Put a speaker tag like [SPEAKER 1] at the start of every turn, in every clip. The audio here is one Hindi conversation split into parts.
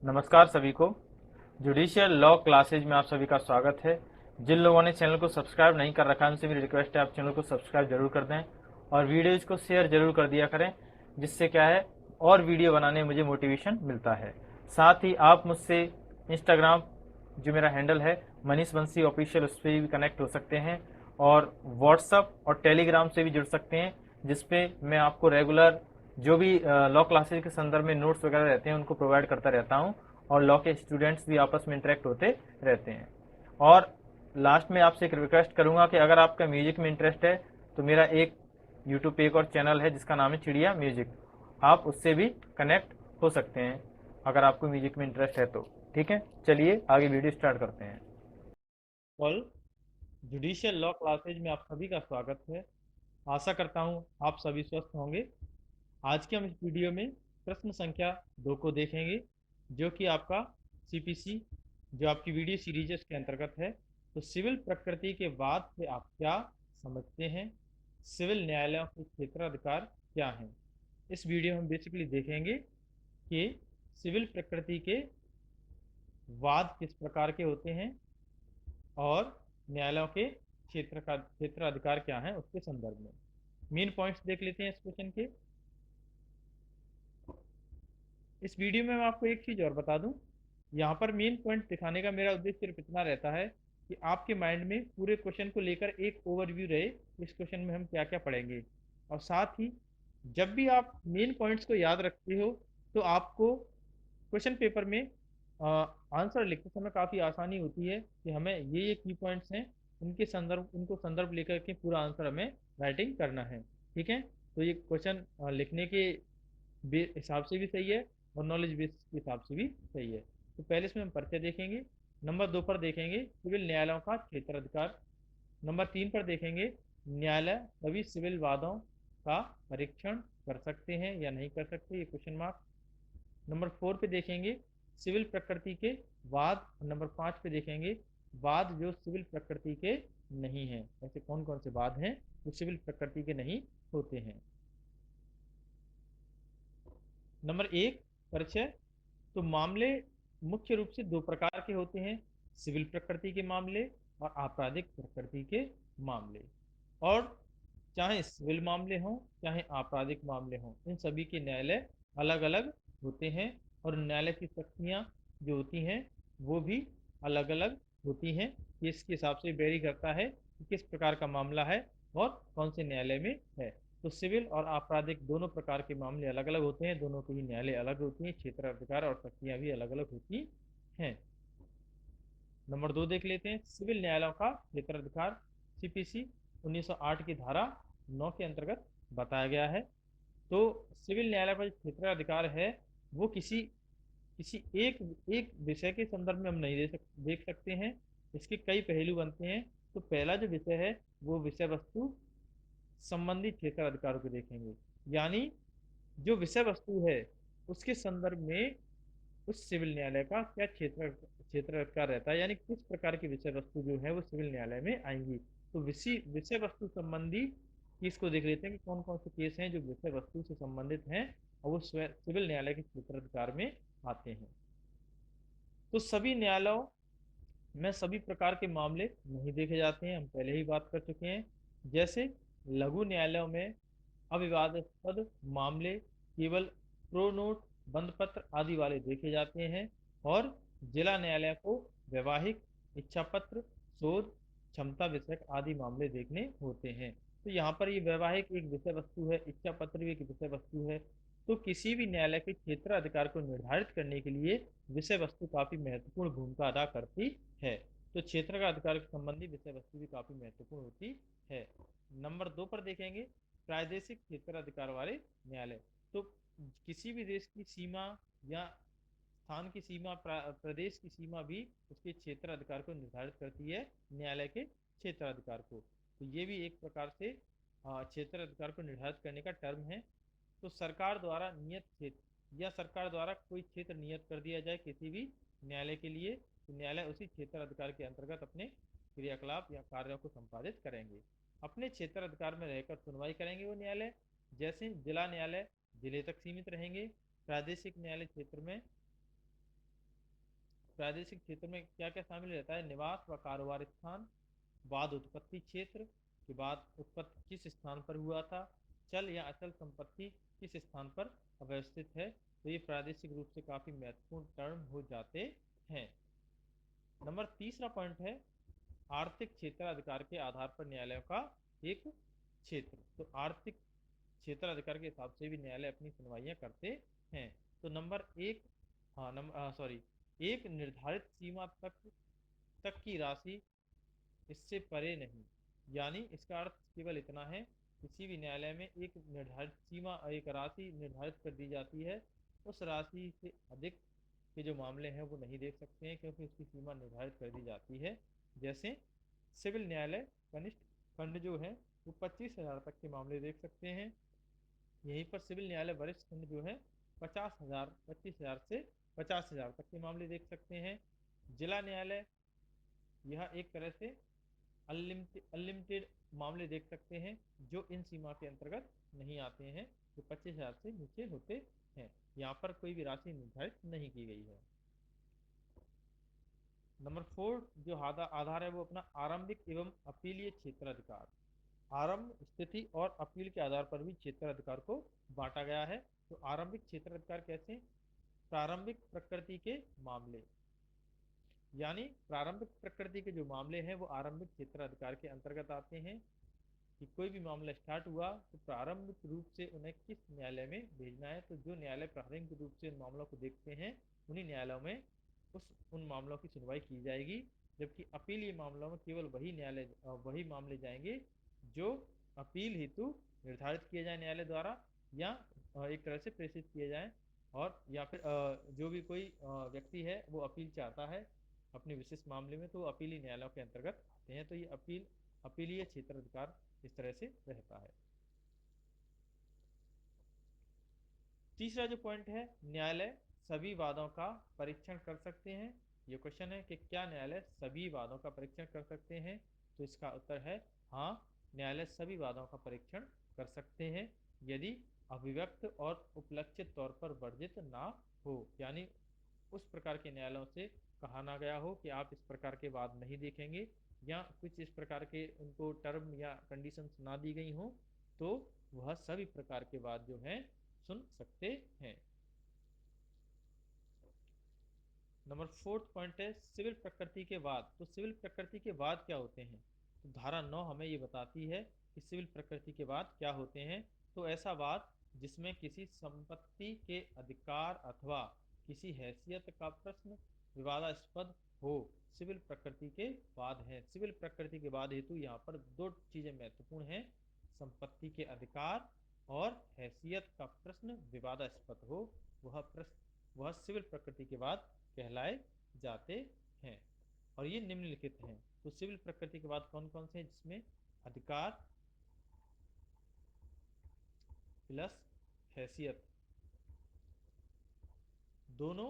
[SPEAKER 1] नमस्कार सभी को। जुडिशियल लॉ क्लासेज में आप सभी का स्वागत है। जिन लोगों ने चैनल को सब्सक्राइब नहीं कर रखा है उनसे मेरी रिक्वेस्ट है आप चैनल को सब्सक्राइब जरूर कर दें और वीडियोज को शेयर जरूर कर दिया करें, जिससे क्या है और वीडियो बनाने में मुझे मोटिवेशन मिलता है। साथ ही आप मुझसे इंस्टाग्राम, जो मेरा हैंडल है मनीष बंसी ऑफिशियल, उस पर भी कनेक्ट हो सकते हैं और व्हाट्सअप और टेलीग्राम से भी जुड़ सकते हैं, जिसपे मैं आपको रेगुलर जो भी लॉ क्लासेज के संदर्भ में नोट्स वगैरह रहते हैं उनको प्रोवाइड करता रहता हूँ और लॉ के स्टूडेंट्स भी आपस में इंटरेक्ट होते रहते हैं। और लास्ट में आपसे एक रिक्वेस्ट करूंगा कि अगर आपका म्यूजिक में इंटरेस्ट है तो मेरा एक यूट्यूब पे एक और चैनल है जिसका नाम है चिड़िया म्यूजिक, आप उससे भी कनेक्ट हो सकते हैं अगर आपको म्यूजिक में इंटरेस्ट है तो। ठीक है, चलिए आगे वीडियो स्टार्ट करते हैं। कल जुडिशियल लॉ क्लासेज में आप सभी का स्वागत है। आशा करता हूँ आप सभी स्वस्थ होंगे। आज के हम इस वीडियो में प्रश्न संख्या 2 को देखेंगे, जो कि आपका सीपीसी, जो आपकी वीडियो सीरीज के अंतर्गत है। तो सिविल प्रकृति के वाद से आप क्या समझते हैं, सिविल न्यायालयों के क्षेत्राधिकार क्या हैं। इस वीडियो में हम बेसिकली देखेंगे कि सिविल प्रकृति के वाद किस प्रकार के होते हैं और न्यायालयों के क्षेत्राधिकार क्या हैं उसके संदर्भ में मेन पॉइंट्स देख लेते हैं इस क्वेश्चन के। इस वीडियो में मैं आपको एक चीज़ और बता दूं, यहाँ पर मेन पॉइंट दिखाने का मेरा उद्देश्य सिर्फ इतना रहता है कि आपके माइंड में पूरे क्वेश्चन को लेकर एक ओवरव्यू रहे, इस क्वेश्चन में हम क्या क्या पढ़ेंगे। और साथ ही जब भी आप मेन पॉइंट्स को याद रखते हो तो आपको क्वेश्चन पेपर में आंसर लिखते समय काफ़ी आसानी होती है कि हमें ये की पॉइंट्स हैं, उनको संदर्भ लेकर के पूरा आंसर हमें राइटिंग करना है। ठीक है, तो ये क्वेश्चन लिखने के हिसाब से भी सही है और नॉलेज बेस के हिसाब से भी सही है। तो पहले इसमें हम परिचय देखेंगे, नंबर 2 पर देखेंगे सिविल न्यायालयों का क्षेत्राधिकार, नंबर 3 पर देखेंगे न्यायालय सभी सिविल वादों का परीक्षण कर सकते हैं या नहीं कर सकते, ये क्वेश्चन मार्क। नंबर 4 पे देखेंगे सिविल प्रकृति के वाद और नंबर 5 पे देखेंगे वाद जो सिविल प्रकृति के नहीं हैं, ऐसे कौन कौन से वाद हैं जो सिविल प्रकृति के नहीं होते हैं। नंबर 1, परिचय। तो मामले मुख्य रूप से दो प्रकार के होते हैं, सिविल प्रकृति के मामले और आपराधिक प्रकृति के मामले। और चाहे सिविल मामले हों चाहे आपराधिक मामले हों, इन सभी के न्यायालय अलग अलग होते हैं और न्यायालय की शक्तियाँ जो होती हैं वो भी अलग अलग होती हैं। केस के हिसाब से वेरी करता है कि किस प्रकार का मामला है और कौन से न्यायालय में है। तो सिविल और आपराधिक दोनों प्रकार के मामले अलग अलग होते हैं, दोनों के ही न्यायालय अलग होती हैं, क्षेत्राधिकार और शक्तियाँ भी अलग अलग होती हैं। नंबर 2 देख लेते हैं सिविल न्यायालयों का क्षेत्राधिकार। सीपीसी 1908 की धारा 9 के अंतर्गत बताया गया है। तो सिविल न्यायालय का जो क्षेत्राधिकार है वो किसी किसी एक एक विषय के संदर्भ में हम नहीं देख सकते हैं, इसके कई पहलू बनते हैं। तो पहला जो विषय है वो विषय वस्तु संबंधी क्षेत्राधिकारों को देखेंगे, यानी जो विषय वस्तु है उसके संदर्भ में उस सिविल न्यायालय का क्या क्षेत्राधिकार रहता है, यानी किस प्रकार की विषय वस्तु जो है वो सिविल न्यायालय में आएंगी। तो विषय विषय वस्तु संबंधी केस को देख लेते हैं कि कौन कौन से केस हैं जो विषय वस्तु से संबंधित हैं और वो सिविल न्यायालय के क्षेत्राधिकार में आते हैं। तो सभी न्यायालयों में सभी प्रकार के मामले नहीं देखे जाते हैं, हम पहले ही बात कर चुके हैं। जैसे लघु न्यायालयों में अविवादास्पद मामले केवल प्रोनोट, बंदपत्र आदि वाले देखे जाते हैं और जिला न्यायालय को वैवाहिक, इच्छा पत्र, शोध, क्षमता विषयक आदि मामले देखने होते हैं। तो यहाँ पर ये वैवाहिक एक विषय वस्तु है, इच्छा पत्र भी एक विषय वस्तु है। तो किसी भी न्यायालय के क्षेत्र अधिकार को निर्धारित करने के लिए विषय वस्तु काफी महत्वपूर्ण भूमिका अदा करती है। तो क्षेत्र का अधिकार के संबंधी विषय वस्तु भी काफी महत्वपूर्ण होती है। नंबर 2 पर देखेंगे प्रादेशिक क्षेत्र अधिकार वाले न्यायालय। तो किसी भी देश की सीमा या स्थान की सीमा, प्रदेश की सीमा भी उसके क्षेत्र अधिकार को निर्धारित करती है, न्यायालय के क्षेत्र अधिकार को। तो ये भी एक प्रकार से क्षेत्र अधिकार को निर्धारित करने का टर्म है। तो सरकार द्वारा नियत क्षेत्र या सरकार द्वारा कोई क्षेत्र नियत कर दिया जाए किसी भी न्यायालय के लिए, तो न्यायालय उसी क्षेत्र अधिकार के अंतर्गत अपने क्रियाकलाप या कार्यों को संपादित करेंगे, अपने क्षेत्र अधिकार में रहकर सुनवाई करेंगे वो न्यायालय। जैसे जिला न्यायालय जिले तक सीमित रहेंगे, प्रादेशिक न्यायालय क्षेत्र में प्रादेशिक क्षेत्र में क्या क्या शामिल रहता है? निवास व कारोबार स्थान, बाद उत्पत्ति क्षेत्र, के बाद उत्पत्ति किस स्थान पर हुआ था, चल या अचल संपत्ति किस स्थान पर अवस्थित है। तो ये प्रादेशिक रूप से काफी महत्वपूर्ण टर्म हो जाते हैं। नंबर तीसरा पॉइंट है आर्थिक क्षेत्राधिकार के आधार पर न्यायालयों का एक क्षेत्र। तो आर्थिक क्षेत्राधिकार के हिसाब से भी न्यायालय अपनी सुनवाइयां करते हैं। तो नंबर एक, हाँ नंबर सॉरी, एक निर्धारित सीमा तक की राशि, इससे परे नहीं। यानी इसका अर्थ केवल इतना है, किसी भी न्यायालय में एक निर्धारित सीमा, एक राशि निर्धारित कर दी जाती है, उस राशि से अधिक के जो मामले हैं वो नहीं देख सकते हैं, क्योंकि उसकी सीमा निर्धारित कर दी जाती है। जैसे सिविल न्यायालय कनिष्ठ खंड जो है वो 25,000 तक के मामले देख सकते हैं। यहीं पर सिविल न्यायालय वरिष्ठ खंड जो है 50,000, 25,000 से 50,000 तक के मामले देख सकते हैं। जिला न्यायालय यह एक तरह से अनलिमिटेड मामले देख सकते हैं, जो इन सीमा के अंतर्गत नहीं आते हैं, जो 25,000 से नीचे होते हैं। यहाँ पर कोई भी राशि निर्धारित नहीं की गई है। नंबर 4 जो आधार है वो अपना आरंभिक एवं अपीलीय क्षेत्राधिकार। आरंभ, स्थिति और अपील के आधार पर भी क्षेत्राधिकार को बांटा गया है। तो आरंभिक क्षेत्राधिकार कैसे? प्रारंभिक प्रकृति के मामले, यानी प्रारंभिक प्रकृति के जो मामले हैं वो आरंभिक क्षेत्राधिकार के अंतर्गत आते हैं। कि कोई भी मामला स्टार्ट हुआ तो प्रारंभिक रूप से उन्हें किस न्यायालय में भेजना है। तो जो न्यायालय प्रारंभिक रूप से उन मामलों को देखते हैं, उन्हीं न्यायालयों में उन मामलों की सुनवाई की जाएगी। जबकि अपीलीय मामलों में केवल वही मामले जाएंगे जो अपील हेतु निर्धारित किए जाए न्यायालय द्वारा, या एक तरह से प्रेषित किए जाएं, और या फिर जो भी कोई व्यक्ति है वो अपील चाहता है अपने विशिष्ट मामले में, तो अपीली न्यायालयों के अंतर्गत आते हैं। तो ये अपीलीय क्षेत्राधिकार इस तरह से रहता है। तीसरा जो पॉइंट है, न्यायालय सभी वादों का परीक्षण कर सकते हैं। ये क्वेश्चन है कि क्या न्यायालय सभी वादों का परीक्षण कर सकते हैं? तो इसका उत्तर है हाँ, न्यायालय सभी वादों का परीक्षण कर सकते हैं, यदि अभिव्यक्त और उपलक्षित तौर पर वर्जित ना हो। यानी उस प्रकार के न्यायालयों से कहा ना गया हो कि आप इस प्रकार के वाद नहीं देखेंगे, या कुछ इस प्रकार के उनको टर्म या कंडीशंस ना दी गई हो, तो वह सभी प्रकार के वाद जो हैं सुन सकते हैं। नंबर 4 पॉइंट है सिविल प्रकृति के वाद। तो सिविल प्रकृति के वाद क्या होते हैं? तो धारा 9 हमें ये बताती है कि सिविल प्रकृति के वाद क्या होते हैं। तो ऐसा वाद जिसमें किसी संपत्ति के अधिकार अथवा किसी हैसियत का प्रश्न विवादास्पद हो, सिविल प्रकृति के वाद हैं। सिविल प्रकृति के वाद हेतु यहाँ पर दो चीजें महत्वपूर्ण हैं, संपत्ति के अधिकार और हैसियत का प्रश्न विवादास्पद हो, वह सिविल प्रकृति के वाद कहलाए जाते हैं। और ये निम्नलिखित हैं। तो सिविल प्रकृति के बाद कौन कौन से हैं? जिसमें अधिकार प्लस हैसियत, दोनों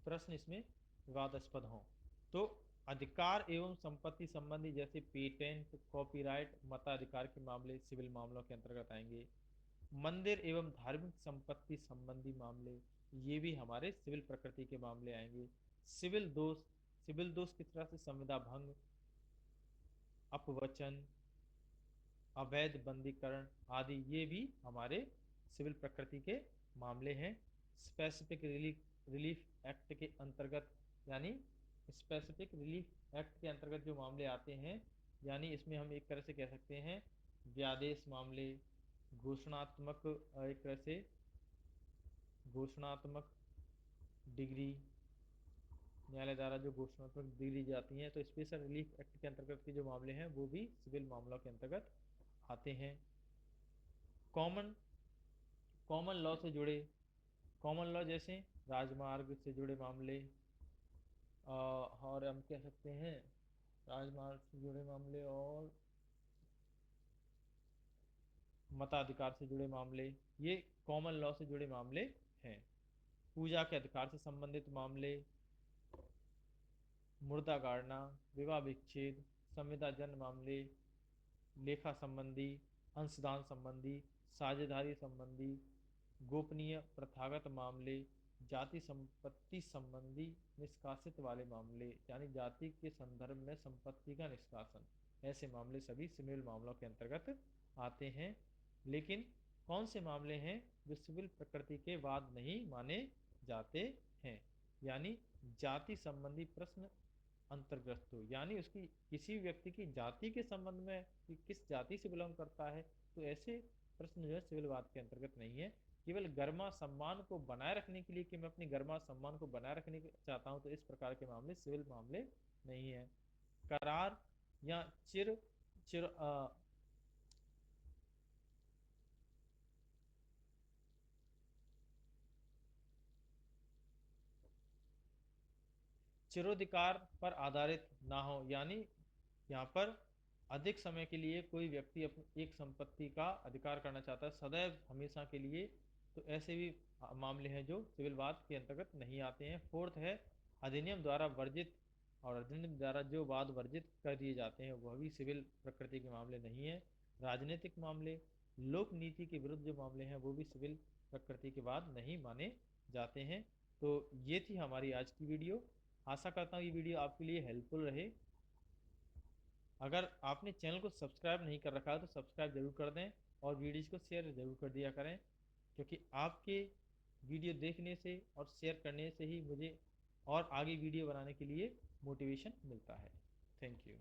[SPEAKER 1] प्रश्न इसमें विवादास्पद हों। तो अधिकार एवं संपत्ति संबंधी जैसे पेटेंट, कॉपीराइट, मताधिकार के मामले सिविल मामलों के अंतर्गत आएंगे। मंदिर एवं धार्मिक संपत्ति संबंधी मामले, ये भी हमारे सिविल प्रकृति के मामले आएंगे। सिविल दोष किस तरह से? संविदा भंग, अपवचन, अवैध बंदीकरण आदि, ये भी हमारे सिविल प्रकृति के मामले हैं। स्पेसिफिक रिलीफ एक्ट के अंतर्गत, यानी स्पेसिफिक रिलीफ एक्ट के अंतर्गत जो मामले आते हैं, यानी इसमें हम एक तरह से कह सकते हैं व्यादेश मामले, घोषणात्मक, एक तरह से घोषणात्मक डिग्री, न्यायालय द्वारा जो घोषणात्मक डिग्री जाती हैं, तो स्पेशल रिलीफ एक्ट के अंतर्गत के जो मामले हैं वो भी सिविल मामलों के अंतर्गत आते हैं। कॉमन कॉमन लॉ से जुड़े, कॉमन लॉ जैसे राजमार्ग से जुड़े मामले, और हम कह सकते हैं राजमार्ग से जुड़े मामले और मताधिकार से जुड़े मामले, ये कॉमन लॉ से जुड़े मामले हैं। पूजा के अधिकार से संबंधित मामले, मुर्दा गाड़ना, विवाह विच्छेद, संविदा जन्य मामले, लेखा संबंधी, अंशदान संबंधी, साझेदारी संबंधी, गोपनीय प्रथागत मामले, जाति संपत्ति संबंधी निष्कासित वाले मामले, यानी जाति के संदर्भ में संपत्ति का निष्कासन, ऐसे मामले सभी सिविल मामलों के अंतर्गत आते हैं। लेकिन कौन से मामले हैं जो सिविल प्रकृति के वाद नहीं माने जाते हैं? यानी जाति संबंधी प्रश्न अंतर्ग्रस्त हो, यानी उसकी किसी व्यक्ति की जाति के संबंध में कि किस जाति से बिलोंग करता है, तो ऐसे प्रश्न जो है सिविलवाद के अंतर्गत नहीं है। केवल गर्मा सम्मान को बनाए रखने के लिए कि मैं अपनी गर्मा सम्मान को बनाए रखने चाहता हूं, तो इस प्रकार के मामले सिविल मामले नहीं है। करार या चिर चिर चिरोधिकार पर आधारित ना हो, यानी यहाँ पर अधिक समय के लिए कोई व्यक्ति अपनी एक संपत्ति का अधिकार करना चाहता है सदैव हमेशा के लिए, तो ऐसे भी मामले हैं जो सिविल वाद के अंतर्गत नहीं आते हैं। फोर्थ है अधिनियम द्वारा वर्जित, और अधिनियम द्वारा जो वाद वर्जित कर दिए जाते हैं वह भी सिविल प्रकृति के मामले नहीं है। राजनीतिक मामले, लोक नीति के विरुद्ध जो मामले हैं वो भी सिविल प्रकृति के वाद नहीं माने जाते हैं। तो ये थी हमारी आज की वीडियो। आशा करता हूँ ये वीडियो आपके लिए हेल्पफुल रहे। अगर आपने चैनल को सब्सक्राइब नहीं कर रखा है तो सब्सक्राइब जरूर कर दें और वीडियोज़ को शेयर जरूर कर दिया करें, क्योंकि आपके वीडियो देखने से और शेयर करने से ही मुझे और आगे वीडियो बनाने के लिए मोटिवेशन मिलता है। Thank you.